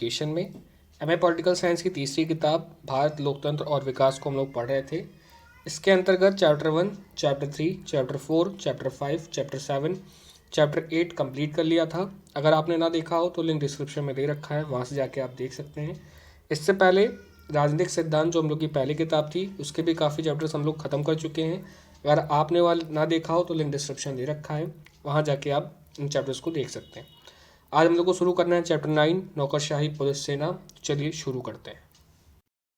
Education में MA political science की तीसरी किताब भारत लोकतंत्र और विकास को हम लोग पढ़ रहे थे। इसके अंतर्गत chapter 1, chapter 3, chapter 4, chapter 5, chapter 7, chapter 8 complete कर लिया था। अगर आपने ना देखा हो तो लिंक डिस्क्रिप्शन में दे रखा है, वहाँ से जाके आप देख सकते हैं। इससे पहले राजनीतिक सिद्धांत जो हम लोग की पहली किताब थी उसके भी काफ़ी चैप्टर्स हम लोग ख़त्म कर चुके हैं। अगर आपने वाला ना देखा हो तो लिंक डिस्क्रिप्शन दे रखा है, वहाँ जाके आप इन चैप्टर्स को देख सकते हैं। आज हम लोग को शुरू करना है चैप्टर 9 नौकरशाही पुलिस सेना। चलिए शुरू करते हैं।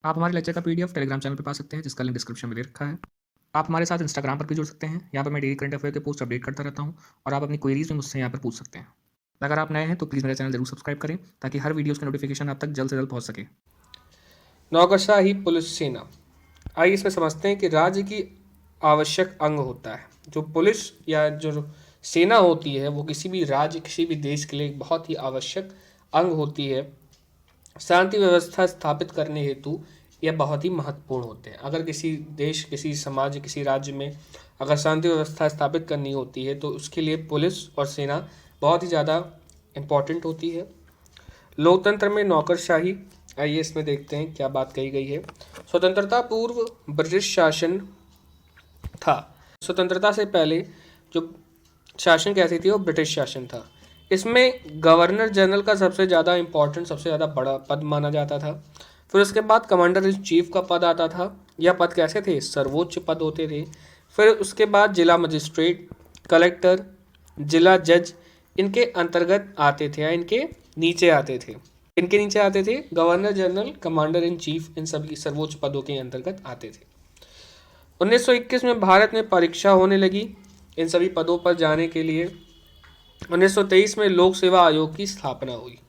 आप हमारे लेक्चर का पीडीएफ टेलीग्राम चैनल पे पा सकते हैं, जिसका लिंक डिस्क्रिप्शन में दे रखा है। आप हमारे साथ इंस्टाग्राम पर भी जुड़ सकते हैं, यहाँ पर मैं डेली करंट अफेयर के पोस्ट अपडेट करता रहता हूँ और आप अपनी क्वेरीज में मुझसे यहाँ पर पूछ सकते हैं। अगर आप नए हैं तो प्लीज़ मेरा चैनल जरूर सब्सक्राइब करें ताकि हर वीडियोज़ की नोटिफिकेशन आप तक जल्द से जल्द पहुँच सके। नौकरशाही पुलिस सेना, आइए इसमें समझते हैं कि राज्य की आवश्यक अंग होता है। जो पुलिस या जो सेना होती है वो किसी भी राज्य, किसी भी देश के लिए एक बहुत ही आवश्यक अंग होती है। शांति व्यवस्था स्थापित करने हेतु यह बहुत ही महत्वपूर्ण होते हैं। अगर किसी देश, किसी समाज, किसी राज्य में अगर शांति व्यवस्था स्थापित करनी होती है तो उसके लिए पुलिस और सेना बहुत ही ज़्यादा इम्पॉर्टेंट होती है। लोकतंत्र में नौकरशाही, आइए इसमें देखते हैं क्या बात कही गई है। स्वतंत्रता पूर्व ब्रिटिश शासन था। स्वतंत्रता से पहले जो शासन कैसी थी वो ब्रिटिश शासन था। इसमें गवर्नर जनरल का सबसे ज़्यादा इम्पोर्टेंट, सबसे ज़्यादा बड़ा पद माना जाता था। फिर उसके बाद कमांडर इन चीफ का पद आता था। यह पद कैसे थे? सर्वोच्च पद होते थे। फिर उसके बाद जिला मजिस्ट्रेट, कलेक्टर, जिला जज इनके अंतर्गत आते थे या इनके नीचे आते थे। इनके नीचे आते थे governor general, commander in chief, इन सभी सर्वोच्च पदों के अंतर्गत आते थे। 1921 में भारत में परीक्षा होने लगी इन सभी पदों पर जाने के लिए। 1923 में लोक सेवा आयोग की स्थापना हुई।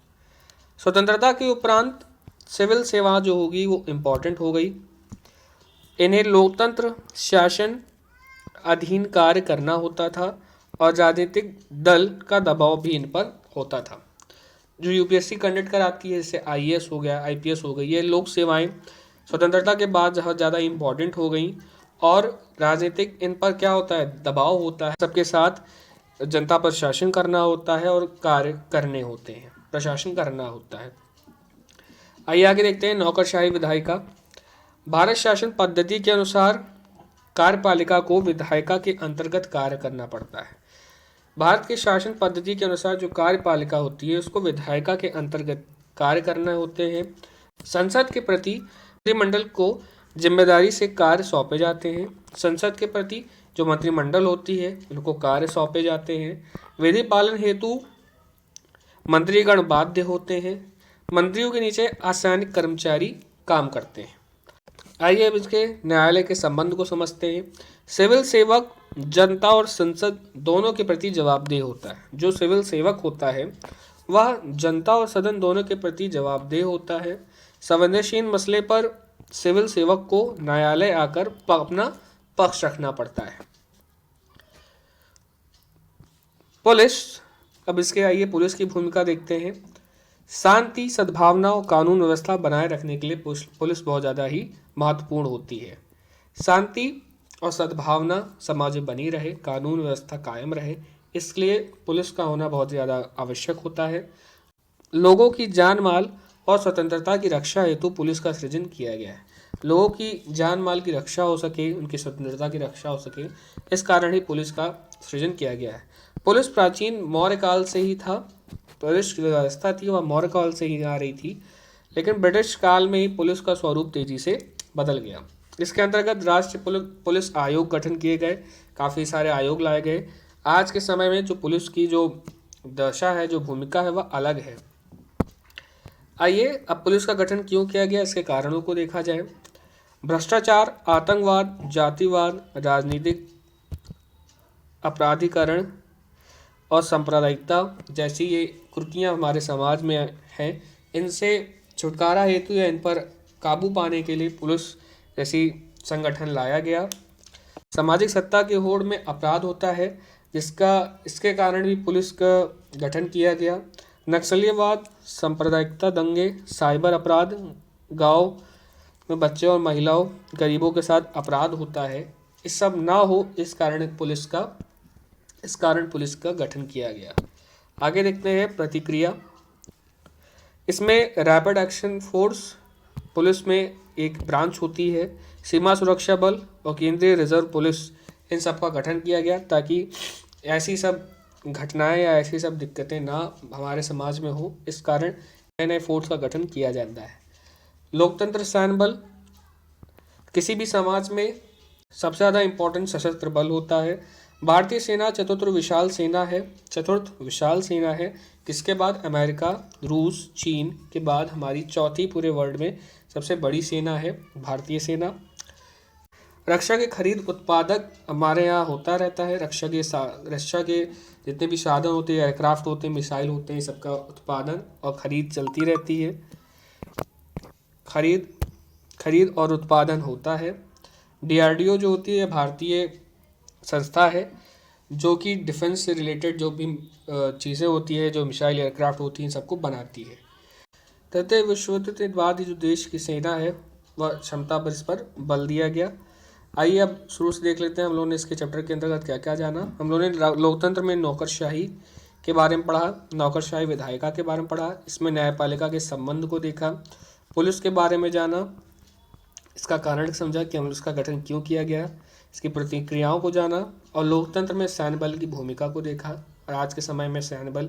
स्वतंत्रता के उपरांत सिविल सेवा जो होगी वो इम्पोर्टेंट हो गई। इन्हें लोकतंत्र शासन अधीन कार्य करना होता था और राजनीतिक दल का दबाव भी इन पर होता था। जो यूपीएससी कंडक्ट कराती है, जैसे आईएएस हो गया, आईपीएस हो गई, ये लोक सेवाएं स्वतंत्रता के बाद बहुत ज़्यादा इम्पोर्टेंट हो गई और राजनीतिक इन पर क्या होता है? दबाव होता है। सबके साथ जनता पर शासन करना होता है और कार्य करने होते हैं, प्रशासन करना होता है। आइए आगे देखते हैं नौकरशाही विधायिका। भारत शासन पद्धति के अनुसार कार्यपालिका को विधायिका के अंतर्गत कार्य करना पड़ता है। भारत के शासन पद्धति के अनुसार जो कार्यपालिका होती है उसको विधायिका के अंतर्गत कार्य करने होते हैं। संसद के प्रति मंत्रिमंडल को जिम्मेदारी से कार्य सौंपे जाते हैं। संसद के प्रति जो मंत्रिमंडल होती है उनको कार्य सौंपे जाते हैं। विधि पालन हेतु मंत्रीगण बाध्य होते हैं। मंत्रियों के नीचे असैनिक कर्मचारी काम करते हैं। आइए अब इसके न्यायालय के संबंध को समझते हैं। सिविल सेवक जनता और संसद दोनों के प्रति जवाबदेह होता है। जो सिविल सेवक होता है वह जनता और सदन दोनों के प्रति जवाबदेह होता है। संवेदनशील मसले पर सिविल सेवक को न्यायालय आकर अपना पक्ष रखना पड़ता है। पुलिस, अब इसके आइए पुलिस की भूमिका देखते हैं। शांति, सद्भावना और कानून व्यवस्था बनाए रखने के लिए पुलिस बहुत ज़्यादा ही महत्वपूर्ण होती है। शांति और सद्भावना समाज में बनी रहे, कानून व्यवस्था कायम रहे, इसलिए पुलिस का होना बहुत ज़्यादा आवश्यक होता है। लोगों की जान माल और स्वतंत्रता की रक्षा हेतु पुलिस का सृजन किया गया है। लोगों की जान माल की रक्षा हो सके, उनकी स्वतंत्रता की रक्षा हो सके, इस कारण ही पुलिस का सृजन किया गया है। पुलिस प्राचीन मौर्य काल से ही था। पुलिस की व्यवस्था थी वह मौर्य काल से ही आ रही थी, लेकिन ब्रिटिश काल में ही पुलिस का स्वरूप तेजी से बदल गया। इसके अंतर्गत राष्ट्रीय पुलिस आयोग गठन किए गए, काफ़ी सारे आयोग लाए गए। आज के समय में जो पुलिस की जो दशा है, जो भूमिका है, वह अलग है। आइए अब पुलिस का गठन क्यों किया गया, इसके कारणों को देखा जाए। भ्रष्टाचार, आतंकवाद, जातिवाद, राजनीतिक अपराधीकरण और सांप्रदायिकता जैसी ये कुरीतियाँ हमारे समाज में हैं, इनसे छुटकारा हेतु या इन पर काबू पाने के लिए पुलिस जैसी संगठन लाया गया। सामाजिक सत्ता की होड़ में अपराध होता है, इसके कारण भी पुलिस का गठन किया गया। नक्सलियवाद, सांप्रदायिकता, दंगे, साइबर अपराध, गांव में बच्चों और महिलाओं, गरीबों के साथ अपराध होता है, इस सब ना हो इस कारण पुलिस का गठन किया गया। आगे देखते हैं प्रतिक्रिया। इसमें रैपिड एक्शन फोर्स पुलिस में एक ब्रांच होती है, सीमा सुरक्षा बल और केंद्रीय रिजर्व पुलिस, इन सब का गठन किया गया ताकि ऐसी सब घटनाएं या ऐसी सब दिक्कतें ना हमारे समाज में हो। इस कारण नए नए फोर्स का गठन किया जाता है। लोकतंत्र सैन्य बल किसी भी समाज में सबसे ज़्यादा इम्पोर्टेंट सशस्त्र बल होता है। भारतीय सेना चतुर्थ विशाल सेना है, किसके बाद अमेरिका, रूस, चीन के बाद हमारी चौथी पूरे वर्ल्ड में सबसे बड़ी सेना है भारतीय सेना। रक्षा के खरीद उत्पादक हमारे यहाँ होता रहता है। रक्षा के जितने भी साधन होते हैं, एयरक्राफ्ट होते हैं, मिसाइल होते हैं, सबका उत्पादन और खरीद चलती रहती है। खरीद और उत्पादन होता है। DRDO जो होती है भारतीय संस्था है जो कि डिफेंस से रिलेटेड जो भी चीज़ें होती है, जो मिसाइल एयरक्राफ्ट होती हैं, सबको बनाती है। तृतीय विश्व युद्ध के बाद जो देश की सेना है वह क्षमता पर इस पर बल दिया गया। आइए अब शुरू से देख लेते हैं हम लोगों ने इसके चैप्टर के अंतर्गत क्या क्या जाना। हम लोगों ने लोकतंत्र में नौकरशाही के बारे में पढ़ा, नौकरशाही विधायिका के बारे में पढ़ा, इसमें न्यायपालिका के संबंध को देखा, पुलिस के बारे में जाना, इसका कारण समझा कि हम इसका गठन क्यों किया गया, इसकी प्रतिक्रियाओं को जाना और लोकतंत्र में सैन्य बल की भूमिका को देखा और आज के समय में सैन्य बल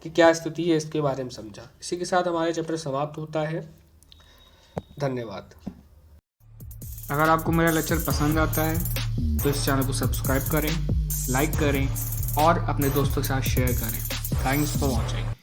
की क्या स्थिति है इसके बारे में समझा। इसी के साथ हमारे चैप्टर समाप्त होता है। धन्यवाद। अगर आपको मेरा लेक्चर पसंद आता है तो इस चैनल को सब्सक्राइब करें, लाइक करें और अपने दोस्तों के साथ शेयर करें। Thanks for watching.